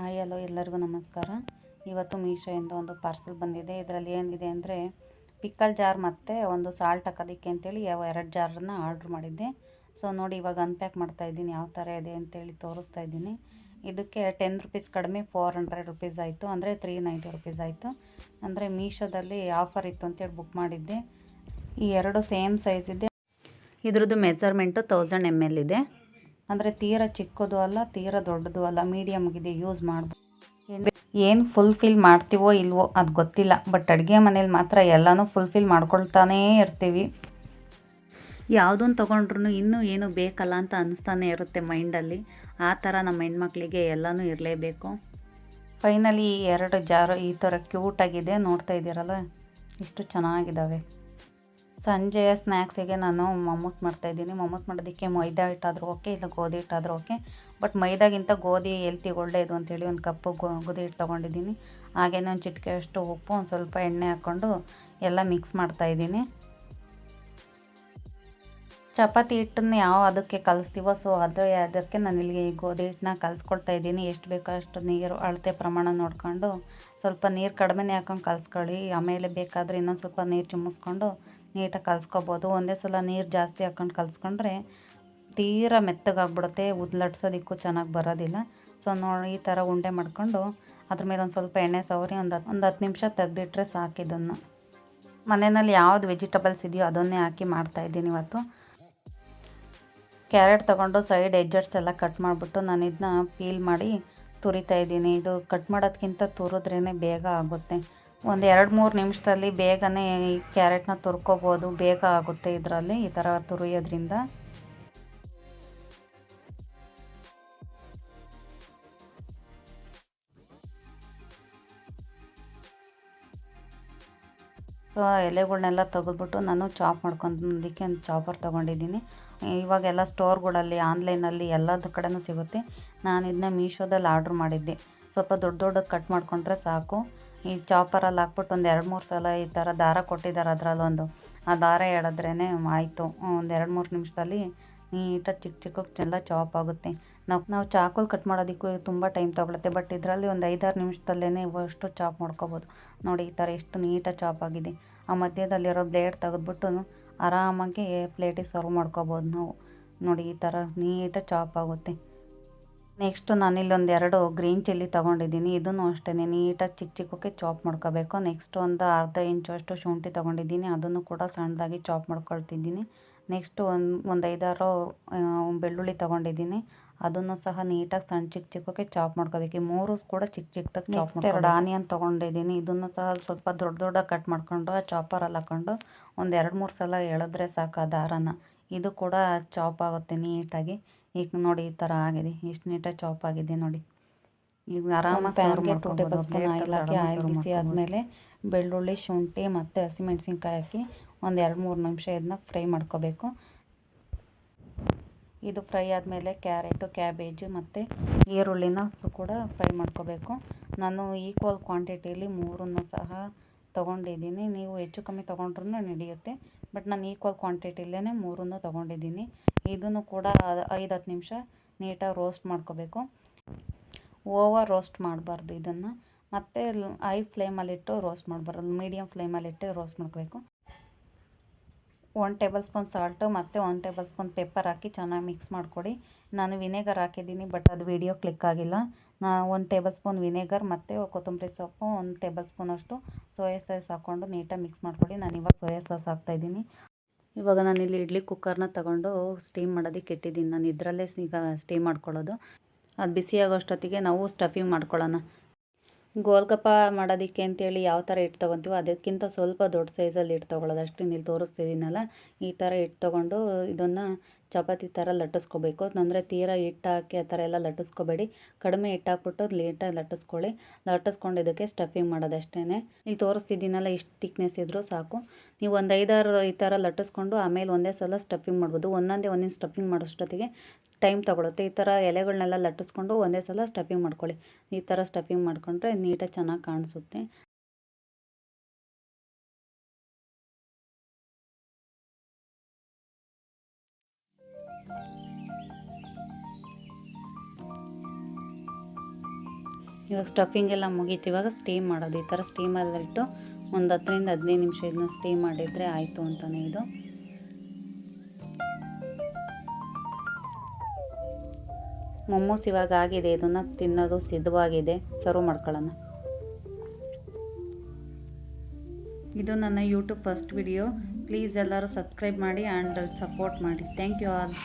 Hi hello ಎಲ್ಲರಿಗೂ ನಮಸ್ಕಾರ. ಇವತ್ತು ಮೀಶೋಯಿಂದ ಒಂದು ಪಾರ್ಸೆಲ್ ಬಂದಿದೆ. ಇದರಲ್ಲಿ ಏನಿದೆ ಅಂದರೆ ಪಿಕ್ಕಲ್ ಜಾರ್ ಮತ್ತು ಒಂದು ಸಾಲ್ಟ್ ಹಾಕೋದಕ್ಕೆ ಅಂತೇಳಿ 2 ಜಾರನ್ನು ಆರ್ಡ್ರ್ ಮಾಡಿದ್ದೆ. ಸೊ ನೋಡಿ ಇವಾಗ ಅನ್ಪ್ಯಾಕ್ ಮಾಡ್ತಾಯಿದ್ದೀನಿ, ಯಾವ ಥರ ಇದೆ ಅಂತೇಳಿ ತೋರಿಸ್ತಾ ಇದ್ದೀನಿ. ಇದಕ್ಕೆ 10 ರುಪೀಸ್ ಕಡಿಮೆ 400 ರುಪೀಸ್ ಆಯಿತು, ಅಂದರೆ 390 ರುಪೀಸ್ ಆಯಿತು. ಅಂದರೆ ಮೀಶೋದಲ್ಲಿ ಆಫರ್ ಇತ್ತು ಅಂತೇಳಿ ಬುಕ್ ಮಾಡಿದ್ದೆ. ಈ ಎರಡು ಸೇಮ್ ಸೈಜ್ ಇದೆ. ಇದ್ರದ್ದು ಮೆಜರ್ಮೆಂಟು 1000 ml ಇದೆ. ಅಂದರೆ ತೀರ ಚಿಕ್ಕದು ಅಲ್ಲ, ತೀರ ದೊಡ್ಡದು ಅಲ್ಲ, ಮೀಡಿಯಮ್ಗಿದೆ, ಯೂಸ್ ಮಾಡ್ಬೋದು. ಏನು ಫುಲ್ಫಿಲ್ ಮಾಡ್ತೀವೋ ಇಲ್ವೋ ಅದು ಗೊತ್ತಿಲ್ಲ, ಬಟ್ ಅಡುಗೆ ಮನೇಲಿ ಮಾತ್ರ ಎಲ್ಲನೂ ಫುಲ್ಫಿಲ್ ಮಾಡ್ಕೊಳ್ತಾನೇ ಇರ್ತೀವಿ. ಯಾವುದನ್ನು ತೊಗೊಂಡ್ರು ಇನ್ನೂ ಏನು ಬೇಕಲ್ಲ ಅಂತ ಅನಿಸ್ತಾನೆ ಇರುತ್ತೆ ಮೈಂಡಲ್ಲಿ. ಆ ಥರ ನಮ್ಮ ಹೆಣ್ಮಕ್ಳಿಗೆ ಎಲ್ಲನೂ ಇರಲೇಬೇಕು. ಫೈನಲಿ ಈ 2 ಜಾರು ಈ ಥರ ಕ್ಯೂಟಾಗಿದೆ, ನೋಡ್ತಾ ಇದ್ದೀರಲ್ಲ ಇಷ್ಟು ಚೆನ್ನಾಗಿದ್ದಾವೆ. ಸಂಜೆಯ ಸ್ನ್ಯಾಕ್ಸಿಗೆ ನಾನು ಮೊಮೋಸ್ ಮಾಡ್ತಾಯಿದ್ದೀನಿ. ಮೊಮೋಸ್ ಮಾಡೋದಕ್ಕೆ ಮೈದಾ ಹಿಟ್ಟಾದರೂ ಓಕೆ, ಇಲ್ಲ ಗೋಧಿ ಹಿಟ್ಟಾದರೂ ಓಕೆ. ಬಟ್ ಮೈದಾಗಿಂತ ಗೋಧಿ ಹೆಲ್ತಿಗೆ ಒಳ್ಳೆಯದು ಅಂತೇಳಿ ಒಂದು ಕಪ್ಪು ಗೋಧಿ ಹಿಟ್ಟು ತೊಗೊಂಡಿದ್ದೀನಿ. ಹಾಗೆಯೇ ಒಂದು ಚಿಟಿಕೆಯಷ್ಟು ಉಪ್ಪು, ಒಂದು ಸ್ವಲ್ಪ ಎಣ್ಣೆ ಹಾಕ್ಕೊಂಡು ಎಲ್ಲ ಮಿಕ್ಸ್ ಮಾಡ್ತಾಯಿದ್ದೀನಿ. ಚಪಾತಿ ಹಿಟ್ಟನ್ನು ಯಾವ ಅದಕ್ಕೆ ಕಲಿಸ್ತೀವೋ ಸೊ ಅದಕ್ಕೆ ನಾನು ಇಲ್ಲಿ ಗೋಧಿ ಹಿಟ್ಟನ್ನ ಕಲಿಸ್ಕೊಳ್ತಾ ಇದ್ದೀನಿ. ಎಷ್ಟು ಬೇಕೋ ಅಷ್ಟು ನೀರು ಅಳತೆ ಪ್ರಮಾಣ ನೋಡ್ಕೊಂಡು ಸ್ವಲ್ಪ ನೀರು ಕಡಿಮೆನೇ ಹಾಕೊಂಡು ಕಲಿಸ್ಕೊಳ್ಳಿ. ಆಮೇಲೆ ಬೇಕಾದರೆ ಇನ್ನೊಂದು ಸ್ವಲ್ಪ ನೀರು ಚಿಮ್ಮಿಸ್ಕೊಂಡು ನೀಟಾಗಿ ಕಲಿಸ್ಕೊಬೋದು. ಒಂದೇ ಸಲ ನೀರು ಜಾಸ್ತಿ ಹಾಕ್ಕೊಂಡು ಕಲಿಸ್ಕೊಂಡ್ರೆ ತೀರ ಮೆತ್ತಗಾಗ್ಬಿಡುತ್ತೆ, ಲಟ್ಸೋದಕ್ಕೂ ಚೆನ್ನಾಗಿ ಬರೋದಿಲ್ಲ. ಸೊ ನೋಡಿ ಈ ಥರ ಉಂಡೆ ಮಾಡ್ಕೊಂಡು ಅದ್ರ ಮೇಲೆ ಒಂದು ಸ್ವಲ್ಪ ಎಣ್ಣೆ ಸವರಿ ಒಂದು 10 ನಿಮಿಷ ತೆಗೆದಿಟ್ರೆ ಸಾಕು. ಇದನ್ನು ಮನೆಯಲ್ಲಿ ಯಾವ್ದು ವೆಜಿಟಬಲ್ಸ್ ಇದೆಯೋ ಅದನ್ನೇ ಹಾಕಿ ಮಾಡ್ತಾಯಿದ್ದೀನಿ ಇವತ್ತು. ಕ್ಯಾರೆಟ್ ತೊಗೊಂಡು ಸೈಡ್ ಎಡ್ಜಸ್ ಎಲ್ಲ ಕಟ್ ಮಾಡಿಬಿಟ್ಟು ನಾನು ಇದನ್ನ ಪೀಲ್ ಮಾಡಿ ತುರಿತಾ ಇದ್ದೀನಿ. ಇದು ಕಟ್ ಮಾಡೋದಕ್ಕಿಂತ ತುರಿದ್ರೇ ಬೇಗ ಆಗುತ್ತೆ. ಒಂದು 2-3 ನಿಮಿಷದಲ್ಲಿ ಬೇಗನೆ ಈ ಕ್ಯಾರೆಟ್ನ ತುರ್ಕೋಬೋದು, ಬೇಗ ಆಗುತ್ತೆ ಇದರಲ್ಲಿ ಈ ಥರ ತುರಿಯೋದ್ರಿಂದ. ಸೊ ಎಲೆಗಳನ್ನೆಲ್ಲ ತೆಗೆದ್ಬಿಟ್ಟು ನಾನು ಚಾಪ್ ಮಾಡ್ಕೊಳೋದಕ್ಕೆ ಒಂದು ಚಾಪರ್ ತೊಗೊಂಡಿದ್ದೀನಿ. ಇವಾಗೆಲ್ಲ ಸ್ಟೋರ್ಗಳಲ್ಲಿ ಆನ್ಲೈನಲ್ಲಿ ಎಲ್ಲದ್ರ ಕಡೆನೂ ಸಿಗುತ್ತೆ. ನಾನು ಇದನ್ನ ಮೀಶೋದಲ್ಲಿ ಆರ್ಡ್ರ್ ಮಾಡಿದ್ದೆ. ಸ್ವಲ್ಪ ದೊಡ್ಡ ಕಟ್ ಮಾಡಿಕೊಂಡ್ರೆ ಸಾಕು. ಈ ಚಾಪರಲ್ಲಿ ಹಾಕ್ಬಿಟ್ಟು ಒಂದು 2-3 ಸಲ ಈ ಥರ ದಾರ ಕೊಟ್ಟಿದ್ದಾರೆ, ಅದರಲ್ಲೊಂದು ಆ ದಾರ ಎಳೆದ್ರೇ ಆಯಿತು. ಒಂದು 2-3 ನಿಮಿಷದಲ್ಲಿ ನೀಟಾಗಿ ಚಿಕ್ಕಕ್ಕೆಲ್ಲ ಚಾಪ್ ಆಗುತ್ತೆ. ನಾವು ಚಾಕುಲ್ ಕಟ್ ಮಾಡೋದಕ್ಕೂ ತುಂಬ ಟೈಮ್ ತೊಗೊಳುತ್ತೆ, ಬಟ್ ಇದರಲ್ಲಿ ಒಂದು 5-6 ನಿಮಿಷದಲ್ಲೇ ಅಷ್ಟು ಚಾಪ್ ಮಾಡ್ಕೊಬೋದು. ನೋಡಿ ಈ ಥರ ಎಷ್ಟು ನೀಟಾಗಿ ಚಾಪ್ ಆಗಿದೆ. ಆ ಮಧ್ಯದಲ್ಲಿರೋ ಬ್ಲೇಡ್ ತೆಗೆದ್ಬಿಟ್ಟು ಆರಾಮಾಗಿ ಪ್ಲೇಟಿಗೆ ಸರ್ವ್ ಮಾಡ್ಕೊಬೋದು ನಾವು. ನೋಡಿ ಈ ಥರ ನೀಟಾಗಿ ಚಾಪ್ ಆಗುತ್ತೆ. ನೆಕ್ಸ್ಟು ನಾನಿಲ್ಲೊಂದು 2 ಗ್ರೀನ್ ಚಿಲ್ಲಿ ತೊಗೊಂಡಿದ್ದೀನಿ. ಇದನ್ನು ಅಷ್ಟೇ ನೀಟಾಗಿ ಚಿಕ್ಕಕ್ಕೆ ಚಾಪ್ ಮಾಡ್ಕೋಬೇಕು. ನೆಕ್ಸ್ಟ್ ಒಂದು ಅರ್ಧ ಇಂಚು ಅಷ್ಟು ಶುಂಠಿ ತೊಗೊಂಡಿದ್ದೀನಿ, ಅದನ್ನು ಕೂಡ ಸಣ್ಣದಾಗಿ ಚಾಪ್ ಮಾಡ್ಕೊಳ್ತಿದ್ದೀನಿ. ನೆಕ್ಸ್ಟು ಒಂದು 5-6 ಬೆಳ್ಳುಳ್ಳಿ ತೊಗೊಂಡಿದ್ದೀನಿ, ಅದನ್ನು ಸಹ ನೀಟಾಗಿ ಸಣ್ಣ ಚಿಕ್ಕಕ್ಕೆ ಚಾಪ್ ಮಾಡ್ಕೋಬೇಕು. ಈ 3 ಕೂಡ ಚಿಕ್ಕದಾಗಿ ಚಾಪ್ ಮಾಡ್ಕೊಂಡು 2 ಆನಿಯನ್ ತೊಗೊಂಡಿದ್ದೀನಿ. ಇದನ್ನು ಸಹ ಸ್ವಲ್ಪ ದೊಡ್ಡ ಕಟ್ ಮಾಡ್ಕೊಂಡು ಆ ಚಾಪರಲ್ಲಿ ಹಾಕ್ಕೊಂಡು ಒಂದು 2-3 ಸಲ ಎಳೆದ್ರೆ ಸಾಕು ಆ ದಾರನ. ಇದು ಕೂಡ ಚಾಪ್ ಆಗುತ್ತೆ ನೀಟಾಗಿ. ಈಗ ನೋಡಿ ಈ ಥರ ಆಗಿದೆ, ಎಷ್ಟು ನೀಟಾಗಿ ಚಾಪ್ ಆಗಿದೆ ನೋಡಿ. ಈಗ ಆರಾಮಾಗಿ ಪ್ಯಾನ್ಗೆ 2 ಟೇಬಲ್ ಸ್ಪೂನ್ ಆಯಿಲ್ ಹಾಕಿ, ಆಯಿಲ್ ಬಿಸಿ ಆದಮೇಲೆ ಬೆಳ್ಳುಳ್ಳಿ, ಶುಂಠಿ ಮತ್ತು ಹಸಿಮೆಣ್ಸಿನ್ಕಾಯಿ ಹಾಕಿ ಒಂದು 2-3 ನಿಮಿಷ ಇದನ್ನ ಫ್ರೈ ಮಾಡ್ಕೋಬೇಕು. ಇದು ಫ್ರೈ ಆದಮೇಲೆ ಕ್ಯಾರೆಟು, ಕ್ಯಾಬೇಜು ಮತ್ತು ಈರುಳ್ಳಿನ ಕೂಡ ಫ್ರೈ ಮಾಡ್ಕೋಬೇಕು. ನಾನು ಈಕ್ವಲ್ ಕ್ವಾಂಟಿಟಿಯಲ್ಲಿ 3 ಸಹ ತೊಗೊಂಡಿದ್ದೀನಿ. ನೀವು ಹೆಚ್ಚು ಕಮ್ಮಿ ತೊಗೊಂಡ್ರೂ ನಡೆಯುತ್ತೆ, ಬಟ್ ನಾನು ಈಕ್ವಲ್ ಕ್ವಾಂಟಿಟಿಲೇ 3 ತೊಗೊಂಡಿದ್ದೀನಿ. ಇದನ್ನು ಕೂಡ 5-10 ನಿಮಿಷ ನೀಟಾಗಿ ರೋಸ್ಟ್ ಮಾಡ್ಕೋಬೇಕು. ಓವರ್ ರೋಸ್ಟ್ ಮಾಡಬಾರ್ದು ಇದನ್ನು, ಮತ್ತು ಹೈ ಫ್ಲೇಮಲ್ಲಿಟ್ಟು ರೋಸ್ಟ್ ಮಾಡಬಾರ್ದು, ಮೀಡಿಯಮ್ ಫ್ಲೇಮಲ್ಲಿಟ್ಟು ರೋಸ್ಟ್ ಮಾಡ್ಕೋಬೇಕು. 1 ಟೇಬಲ್ ಸ್ಪೂನ್ ಸಾಲ್ಟು ಮತ್ತು 1 ಟೇಬಲ್ ಸ್ಪೂನ್ ಪೆಪ್ಪರ್ ಹಾಕಿ ಚೆನ್ನಾಗಿ ಮಿಕ್ಸ್ ಮಾಡಿಕೊಡಿ. ನಾನು ವಿನೆಗರ್ ಹಾಕಿದ್ದೀನಿ, ಬಟ್ ಅದು ವಿಡಿಯೋ ಕ್ಲಿಕ್ ಆಗಿಲ್ಲ. 1 ಟೇಬಲ್ ಸ್ಪೂನ್ ವಿನೆಗರ್ ಮತ್ತು ಕೊತ್ತಂಬರಿ ಸೊಪ್ಪು, 1 ಟೇಬಲ್ ಸ್ಪೂನಷ್ಟು ಸೋಯಾ ಸಾಸ್ ಹಾಕ್ಕೊಂಡು ನೀಟಾಗಿ ಮಿಕ್ಸ್ ಮಾಡಿಕೊಡಿ. ನಾನು ಇವಾಗ ಸೋಯಾ ಸಾಸ್ ಹಾಕ್ತಾಯಿದ್ದೀನಿ. ಇವಾಗ ನಾನಿಲ್ಲಿ ಇಡ್ಲಿ ಕುಕ್ಕರ್ನ ತಗೊಂಡು ಸ್ಟೀಮ್ ಮಾಡೋದಕ್ಕೆ ಇಟ್ಟಿದ್ದೀನಿ. ನಾನು ಇದರಲ್ಲೇ ಈಗ ಸ್ಟೀಮ್ ಮಾಡ್ಕೊಳ್ಳೋದು. ಅದು ಬಿಸಿ ಆಗೋಷ್ಟೊತ್ತಿಗೆ ನಾವು ಸ್ಟಫಿಂಗ್ ಮಾಡ್ಕೊಳ್ಳೋಣ. ಗೋಲ್ಗಪ್ಪ ಮಾಡೋದಕ್ಕೆ ಅಂತೇಳಿ ಯಾವ ಥರ ಹಿಟ್ಟು ತೊಗೊತೀವೋ ಅದಕ್ಕಿಂತ ಸ್ವಲ್ಪ ದೊಡ್ಡ ಸೈಜಲ್ಲಿ ಹಿಟ್ಟು ತೊಗೊಳ್ಳೋದು ಅಷ್ಟೇ. ಇಲ್ಲಿ ತೋರಿಸ್ತಿದ್ದೀನಲ್ಲ ಈ ಥರ ಹಿಟ್ಟು ತೊಗೊಂಡು ಇದನ್ನು ಚಪಾತಿ ಥರ ಲಟ್ಟಿಸ್ಕೋಬೇಕು. ಅಂದರೆ ತೀರಾ ಹಿಟ್ಟು ಹಾಕಿ ಆ ಥರ ಎಲ್ಲ ಲಟ್ಟಿಸ್ಕೋಬೇಡಿ, ಕಡಿಮೆ ಹಿಟ್ಟು ಹಾಕ್ಬಿಟ್ಟು ನೀಟಾಗಿ ಲಟ್ಟಿಸ್ಕೊಳ್ಳಿ. ಲಟ್ಟಿಸ್ಕೊಂಡು ಇದಕ್ಕೆ ಸ್ಟಫಿಂಗ್ ಮಾಡೋದಷ್ಟೇ. ಇಲ್ಲಿ ತೋರಿಸ್ತಿದ್ದೀನಲ್ಲ ಇಷ್ಟು ಥಿಕ್ನೆಸ್ ಇದ್ದರೂ ಸಾಕು. ನೀವು ಒಂದು 5-6 ಈ ಥರ ಲಟ್ಟಿಸ್ಕೊಂಡು ಆಮೇಲೆ ಒಂದೇ ಸಲ ಸ್ಟಫಿಂಗ್ ಮಾಡ್ಬೋದು. ಒಂದೊಂದೇ ಸ್ಟಫಿಂಗ್ ಮಾಡೋಷ್ಟೊತ್ತಿಗೆ ಟೈಮ್ ತೊಗೊಳುತ್ತೆ. ಈ ಥರ ಎಲೆಗಳನ್ನೆಲ್ಲ ಲಟ್ಟಿಸ್ಕೊಂಡು ಒಂದೇ ಸಲ ಸ್ಟಫಿಂಗ್ ಮಾಡ್ಕೊಳ್ಳಿ. ಈ ಥರ ಸ್ಟಫಿಂಗ್ ಮಾಡಿಕೊಂಡ್ರೆ ನೀಟಾಗಿ ಚೆನ್ನಾಗಿ ಕಾಣಿಸುತ್ತೆ. ಇವಾಗ ಸ್ಟಫಿಂಗ್ ಎಲ್ಲ ಮುಗೀತು. ಇವಾಗ ಸ್ಟೀಮ್ ಮಾಡೋದು. ಈ ಥರ ಸ್ಟೀಮಲ್ಲಿಟ್ಟು ಒಂದು 10ರಿಂದ 15 ನಿಮಿಷ ಇದನ್ನ ಸ್ಟೀಮ್ ಮಾಡಿದರೆ ಆಯಿತು ಅಂತಲೇ ಇದು. ಮೊಮೋಸ್ ಇವಾಗ ಆಗಿದೆ. ಇದನ್ನು ತಿನ್ನೋದು ಸಿದ್ಧವಾಗಿದೆ. ಸರ್ವ್ ಮಾಡ್ಕೊಳ್ಳೋಣ. ಇದು ನನ್ನ ಯೂಟ್ಯೂಬ್ ಫಸ್ಟ್ ವಿಡಿಯೋ. ಪ್ಲೀಸ್ ಎಲ್ಲರೂ ಸಬ್ಸ್ಕ್ರೈಬ್ ಮಾಡಿ ಆ್ಯಂಡ್ ಸಪೋರ್ಟ್ ಮಾಡಿ. Thank you all.